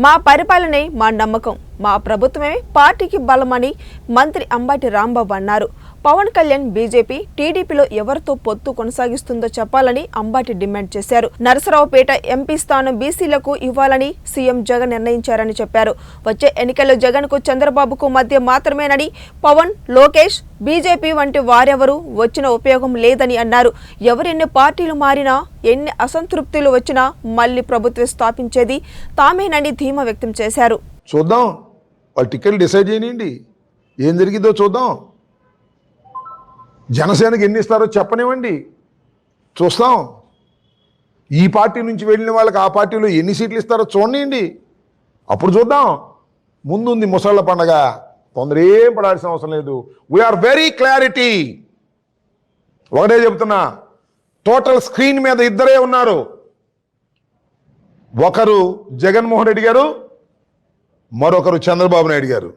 మా పరిపాలనే మా నమ్మకం, మా ప్రభుత్వమే పార్టీకి బలమని మంత్రి అంబటి రాంబాబు అన్నారు. పవన్ కళ్యాణ్ బీజేపీ టీడీపీలో ఎవరితో పొత్తు కొనసాగిస్తుందో చెప్పాలని అంబటి డిమాండ్ చేశారు. నరసరావుపేట ఎంపీ స్థానం బీసీలకు ఇవ్వాలని సీఎం జగన్ నిర్ణయించారని చెప్పారు. వచ్చే ఎన్నికల్లో జగన్ కు చంద్రబాబుకు మధ్య మాత్రమేనని, పవన్, లోకేష్, బీజేపీ వంటి వారెవరూ వచ్చిన ఉపయోగం లేదని అన్నారు. ఎవరెన్ని పార్టీలు మారినా, ఎన్ని అసంతృప్తులు వచ్చినా మళ్లీ ప్రభుత్వం స్థాపించేది తామేనని ధీమా వ్యక్తం చేశారు. చూద్దాం, వాళ్ళు టికెట్లు డిసైడ్ చేయనివ్వండి, ఏం జరిగిందో చూద్దాం. జనసేనకి ఎన్ని ఇస్తారో చెప్పనివ్వండి, చూస్తాం. ఈ పార్టీ నుంచి వెళ్ళిన వాళ్ళకి ఆ పార్టీలో ఎన్ని సీట్లు ఇస్తారో చూడండి, అప్పుడు చూద్దాం. ముందుంది ముసళ్ళ పండగ, తొందర ఏం పడాల్సిన అవసరం లేదు. We are very clarity. ఒకటే చెబుతున్నా, టోటల్ స్క్రీన్ మీద ఇద్దరే ఉన్నారు. ఒకరు జగన్మోహన్ రెడ్డి గారు, మరొకరు చంద్రబాబు నాయుడు గారు.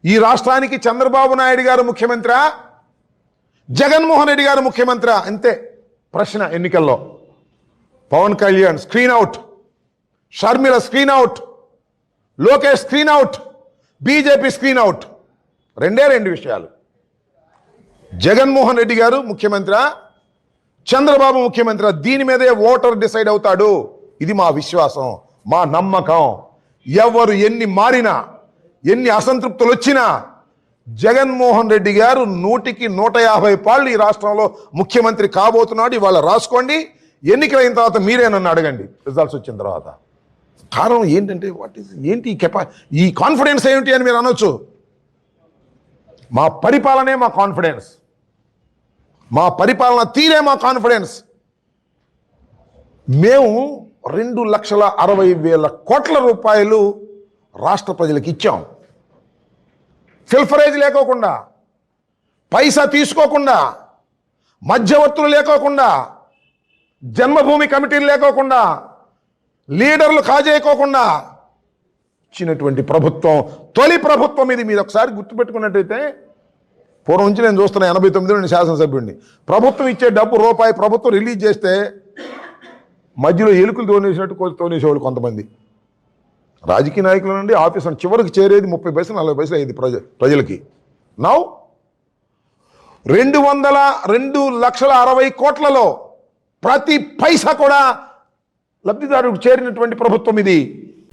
ఈ రాష్ట్రానికి చంద్రబాబు నాయుడు గారు ముఖ్యమంత్రి, జగన్మోహన్ రెడ్డి గారు ముఖ్యమంత్రి, అంతే ప్రశ్న. ఎన్నికల్లో Pavan Kalyan screen out, Sharmila screen out, Lokesh screen out, BJP screen out. రెండు విషయాలు. జగన్మోహన్ రెడ్డి గారు ముఖ్యమంత్రి, చంద్రబాబు ముఖ్యమంత్రి. దీని మీదే ఓటర్ డిసైడ్ అవుతాడు. ఇది మా విశ్వాసం, మా నమ్మకం. ఎవరు ఎన్ని మారినా, ఎన్ని అసంతృప్తులు వచ్చినా జగన్మోహన్ రెడ్డి గారు 100కి 150 పాళ్ళు ఈ రాష్ట్రంలో ముఖ్యమంత్రి కాబోతున్నాడు. ఇవాళ రాసుకోండి. ఎన్నికలైన తర్వాత మీరే నన్ను అడగండి, రిజల్ట్స్ వచ్చిన తర్వాత. కారణం ఏంటంటే ఏంటి ఈ కాన్ఫిడెన్స్ ఏమిటి అని మీరు అనొచ్చు. మా పరిపాలనే మా కాన్ఫిడెన్స్, మా పరిపాలన తీరే మా కాన్ఫిడెన్స్. మేము 2,60,000 కోట్ల రూపాయలు రాష్ట్ర ప్రజలకు ఇచ్చాం. ఫిల్ఫరేజ్ లేకోకుండా, పైసా తీసుకోకుండా, మధ్యవర్తులు లేకోకుండా, జన్మభూమి కమిటీలు లేకోకుండా, లీడర్లు కాజేయకోకుండా ఇచ్చినటువంటి ప్రభుత్వం, తొలి ప్రభుత్వం ఇది. మీరు ఒకసారి గుర్తుపెట్టుకున్నట్టయితే, పూర్వం నుంచి నేను చూస్తున్నా, 89లో నేను శాసనసభ్యుడిని. ప్రభుత్వం ఇచ్చే డబ్బు రూపాయి ప్రభుత్వం రిలీజ్ చేస్తే మధ్యలో ఎలుకలు తోనేసినట్టు తోనేసేవాళ్ళు కొంతమంది రాజకీయ నాయకుల నుండి ఆఫీసర్. చివరికి చేరేది 30 పైసలు 40 పైసలు అయ్యేది ప్రజలకి. నౌ 2,60,000 కోట్లలో ప్రతి పైసా కూడా లబ్ధిదారుడికి చేరినటువంటి ప్రభుత్వం ఇది.